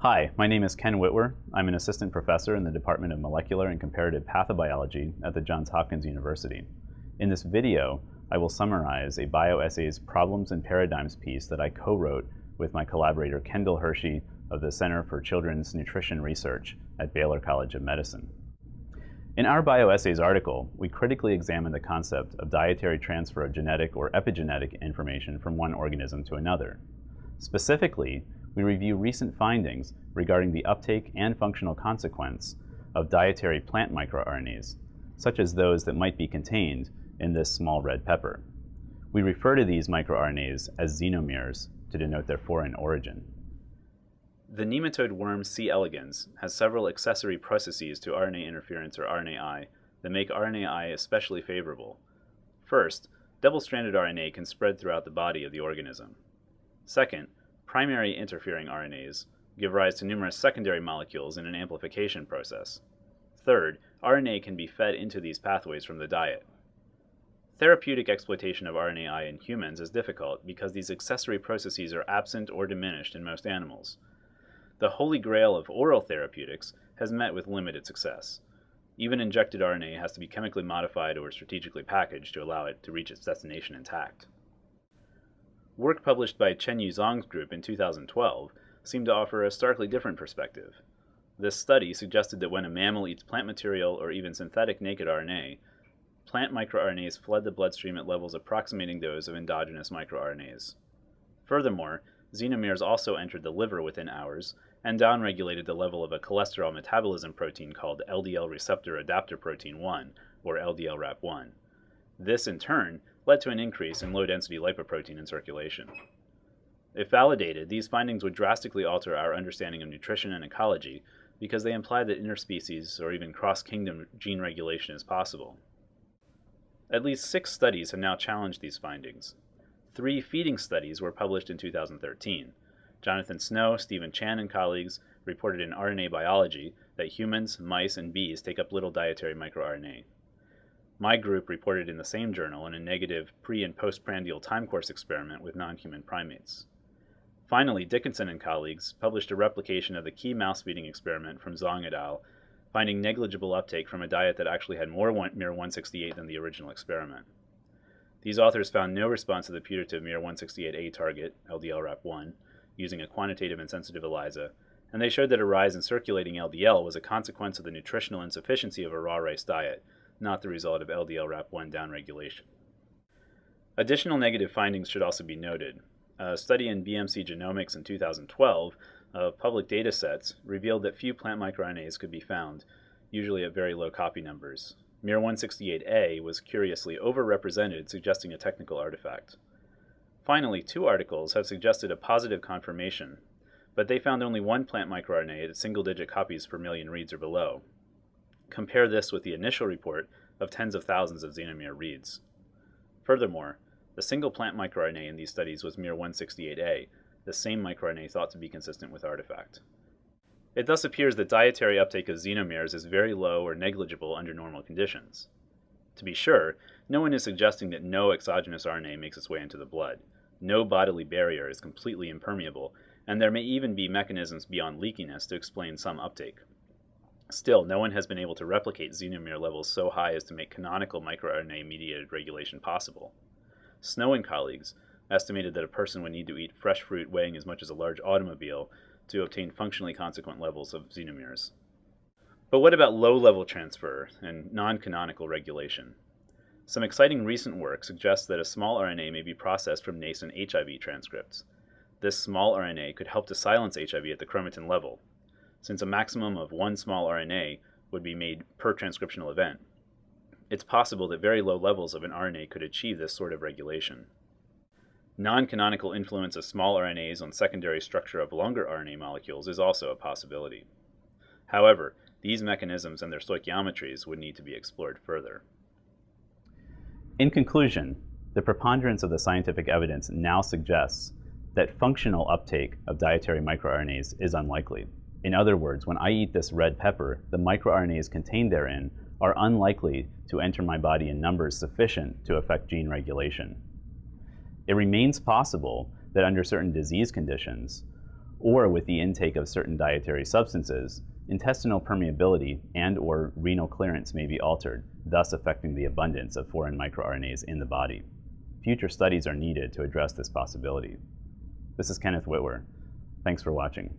Hi, my name is Ken Whitwer. I'm an assistant professor in the Department of Molecular and Comparative Pathobiology at the Johns Hopkins University. In this video, I will summarize a BioEssays Problems and Paradigms piece that I co-wrote with my collaborator Kendall Hershey of the Center for Children's Nutrition Research at Baylor College of Medicine. In our BioEssays article, we critically examine the concept of dietary transfer of genetic or epigenetic information from one organism to another. Specifically, we review recent findings regarding the uptake and functional consequence of dietary plant microRNAs, such as those that might be contained in this small red pepper. We refer to these microRNAs as xenomiRs to denote their foreign origin. The nematode worm C. elegans has several accessory processes to RNA interference, or Rnai, that make Rnai especially favorable. First, double-stranded RNA can spread throughout the body of the organism. Second, primary interfering RNAs give rise to numerous secondary molecules in an amplification process. Third, RNA can be fed into these pathways from the diet. Therapeutic exploitation of Rnai in humans is difficult because these accessory processes are absent or diminished in most animals. The holy grail of oral therapeutics has met with limited success. Even injected RNA has to be chemically modified or strategically packaged to allow it to reach its destination intact. Work published by Chenyu Zhang's group in 2012 seemed to offer a starkly different perspective. This study suggested that when a mammal eats plant material or even synthetic naked RNA, plant microRNAs fled the bloodstream at levels approximating those of endogenous microRNAs. Furthermore, xenomiRs also entered the liver within hours and downregulated the level of a cholesterol metabolism protein called LDL receptor adapter protein 1, or LDL-RAP1. This, in turn, led to an increase in low-density lipoprotein in circulation. If validated, these findings would drastically alter our understanding of nutrition and ecology because they imply that interspecies or even cross-kingdom gene regulation is possible. At least 6 studies have now challenged these findings. 3 feeding studies were published in 2013. Jonathan Snow, Stephen Chan, and colleagues reported in RNA Biology that humans, mice, and bees take up little dietary microRNA. My group reported in the same journal in a negative pre- and postprandial time course experiment with non-human primates. Finally, Dickinson and colleagues published a replication of the key mouse feeding experiment from Zhang et al., finding negligible uptake from a diet that actually had more miR-168 than the original experiment. These authors found no response to the putative miR-168A target, LDL-RAP1, using a quantitative and sensitive ELISA, and they showed that a rise in circulating LDL was a consequence of the nutritional insufficiency of a raw rice diet, not the result of LDL-RAP1 downregulation. Additional negative findings should also be noted. A study in BMC Genomics in 2012 of public data sets revealed that few plant microRNAs could be found, usually at very low copy numbers. miR-168A was curiously overrepresented, suggesting a technical artifact. Finally, 2 articles have suggested a positive confirmation, but they found only 1 plant microRNA at single-digit copies per million reads or below. Compare this with the initial report of tens of thousands of xenomiR reads. Furthermore, the single plant microRNA in these studies was miR-168A, the same microRNA thought to be consistent with artifact. It thus appears that dietary uptake of xenomiRs is very low or negligible under normal conditions. To be sure, no one is suggesting that no exogenous RNA makes its way into the blood. No bodily barrier is completely impermeable, and there may even be mechanisms beyond leakiness to explain some uptake. Still, no one has been able to replicate xenomiR levels so high as to make canonical microRNA-mediated regulation possible. Snow and colleagues estimated that a person would need to eat fresh fruit weighing as much as a large automobile to obtain functionally consequent levels of xenomiRs. But what about low-level transfer and non-canonical regulation? Some exciting recent work suggests that a small RNA may be processed from nascent HIV transcripts. This small RNA could help to silence HIV at the chromatin level, since a maximum of 1 small RNA would be made per transcriptional event. It's possible that very low levels of an RNA could achieve this sort of regulation. Non-canonical influence of small RNAs on secondary structure of longer RNA molecules is also a possibility. However, these mechanisms and their stoichiometries would need to be explored further. In conclusion, the preponderance of the scientific evidence now suggests that functional uptake of dietary microRNAs is unlikely. In other words, when I eat this red pepper, the microRNAs contained therein are unlikely to enter my body in numbers sufficient to affect gene regulation. It remains possible that under certain disease conditions, or with the intake of certain dietary substances, intestinal permeability and/or renal clearance may be altered, thus affecting the abundance of foreign microRNAs in the body. Future studies are needed to address this possibility. This is Kenneth Whitwer. Thanks for watching.